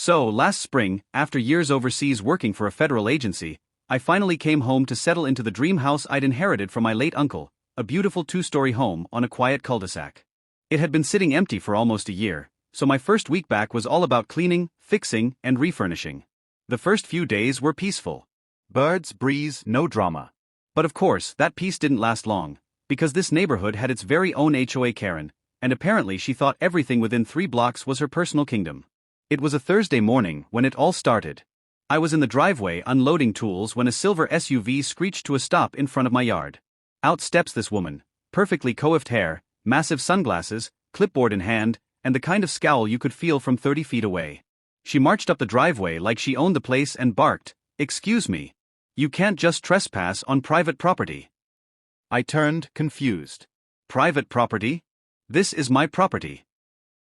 So, last spring, after years overseas working for a federal agency, I finally came home to settle into the dream house I'd inherited from my late uncle, a beautiful 2-story home on a quiet cul-de-sac. It had been sitting empty for almost a year, so my first week back was all about cleaning, fixing, and refurnishing. The first few days were peaceful. Birds, breeze, no drama. But of course, that peace didn't last long, because this neighborhood had its very own HOA Karen, and apparently she thought everything within 3 blocks was her personal kingdom. It was a Thursday morning when it all started. I was in the driveway unloading tools when a silver SUV screeched to a stop in front of my yard. Out steps this woman, perfectly coiffed hair, massive sunglasses, clipboard in hand, and the kind of scowl you could feel from 30 feet away. She marched up the driveway like she owned the place and barked, "Excuse me. You can't just trespass on private property." I turned, confused. Private property? This is my property.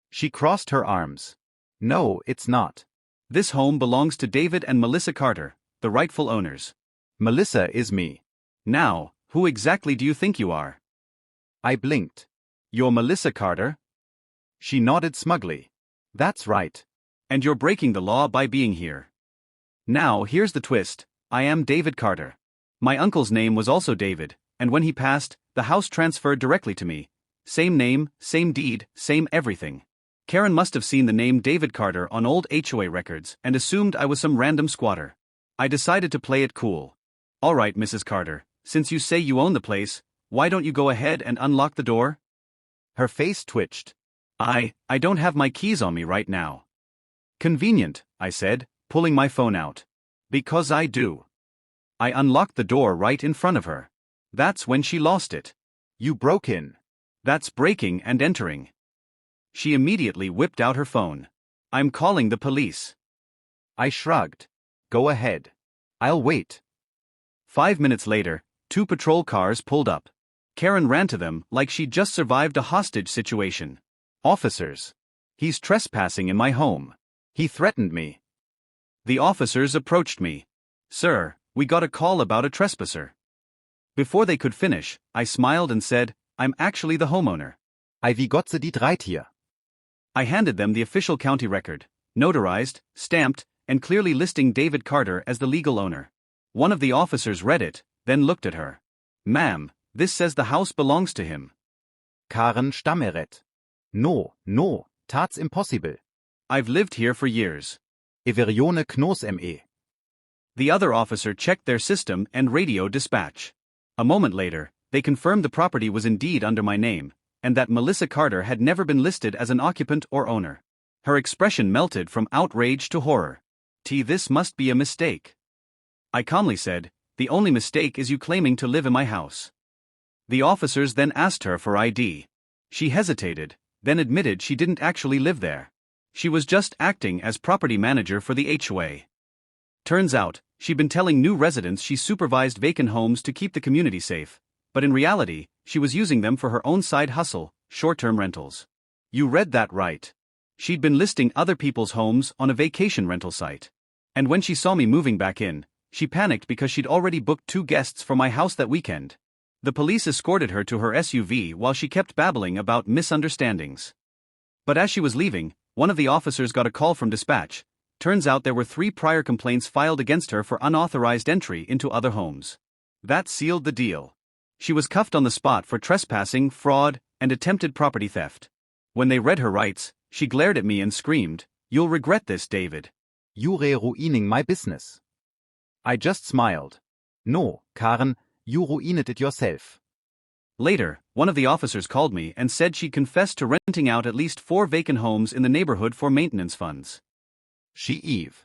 She crossed her arms. No, it's not. This home belongs to David and Melissa Carter, the rightful owners. Melissa is me. Now, who exactly do you think you are? I blinked. You're Melissa Carter? She nodded smugly. That's right. And you're breaking the law by being here. Now, here's the twist. I am David Carter. My uncle's name was also David, and when he passed, the house transferred directly to me. Same name, same deed, same everything. Karen must have seen the name David Carter on old HOA records and assumed I was some random squatter. I decided to play it cool. All right, Mrs. Carter, since you say you own the place, why don't you go ahead and unlock the door? Her face twitched. I don't have my keys on me right now. Convenient, I said, pulling my phone out. Because I do. I unlocked the door right in front of her. That's when she lost it. You broke in. That's breaking and entering. She immediately whipped out her phone. I'm calling the police. I shrugged. Go ahead. I'll wait. 5 minutes later, 2 patrol cars pulled up. Karen ran to them like she'd just survived a hostage situation. Officers. He's trespassing in my home. He threatened me. The officers approached me. Sir, we got a call about a trespasser. Before they could finish, I smiled and said, I'm actually the homeowner. Wie Gott sei die dreit hier. I handed them the official county record, notarized, stamped, and clearly listing David Carter as the legal owner. One of the officers read it, then looked at her. Ma'am, this says the house belongs to him. Karen stammeret. No, that's impossible. I've lived here for years. Everione knos me. The other officer checked their system and radio dispatch. A moment later, they confirmed the property was indeed under my name, and that Melissa Carter had never been listed as an occupant or owner. Her expression melted from outrage to horror. This must be a mistake. I calmly said, the only mistake is you claiming to live in my house. The officers then asked her for ID. She hesitated, then admitted she didn't actually live there. She was just acting as property manager for the HOA. Turns out, she'd been telling new residents she supervised vacant homes to keep the community safe, but in reality, she was using them for her own side hustle, short-term rentals. You read that right. She'd been listing other people's homes on a vacation rental site. And when she saw me moving back in, she panicked because she'd already booked 2 guests for my house that weekend. The police escorted her to her SUV while she kept babbling about misunderstandings. But as she was leaving, one of the officers got a call from dispatch. Turns out there were 3 prior complaints filed against her for unauthorized entry into other homes. That sealed the deal. She was cuffed on the spot for trespassing, fraud, and attempted property theft. When they read her rights, she glared at me and screamed, "You'll regret this, David. You're ruining my business." I just smiled. No, Karen, you ruined it yourself. Later, one of the officers called me and said she'd confessed to renting out at least 4 vacant homes in the neighborhood for maintenance funds. She Eve.